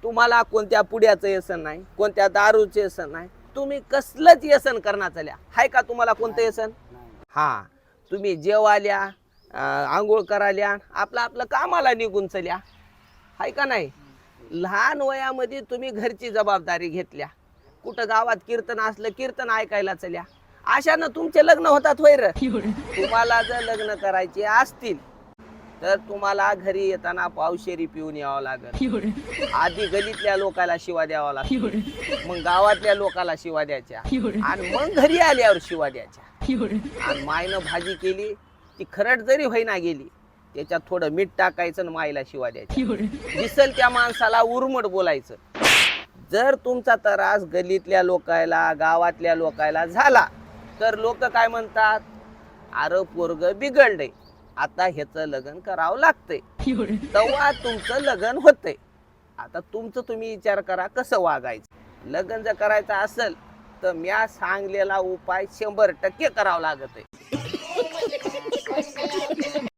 तुम्हाला कोणत्या पुड्याचं व्यसन नाही, कोणत्या दारूचं व्यसन नाही, तुम्ही कसलंच व्यसन करणार चाल्या हाय का तुम्हाला कोणतं व्यसन? हा, तुम्ही जेवाल्या आंघोळ कराल्या आपलं आपलं कामाला निघून चल्या हाय का नाही? लहान वयामध्ये तुम्ही घरची जबाबदारी घेतल्या, कुठं गावात कीर्तन असलं कीर्तन ऐकायला चल्या, अशानं तुमचे लग्न होतात होय रे? तुम्हाला जर लग्न करायचे असतील तर तुम्हाला घरी येताना पावशेरी पिऊन यावं लागेल. आधी गलीतल्या लोकाला शिवा द्यावा लागतो, मग गावातल्या लोकाला शिवा द्यायच्या, आणि मग घरी आल्यावर शिवा द्यायच्या. आणि मायनं भाजी केली ती खरट जरी होईना गेली त्याच्यात थोडं मीठ टाकायचं आणि मायला शिवा द्यायच्या. दिसल त्या माणसाला उर्मट बोलायचं. जर तुमचा त्रास गलीतल्या लोकायला गावातल्या लोकायला झाला तर लोक काय म्हणतात, अरे पोरग बिघडलंय, आता ह्याचं लग्न करावं लागतंय, तेव्हा तुमचं लग्न होतंय. आता तुमचं तुम्ही विचार करा कसं वागायचं. लग्न जर करायचं असेल तर म्या सांगलेला उपाय 100% करावा लागतोय.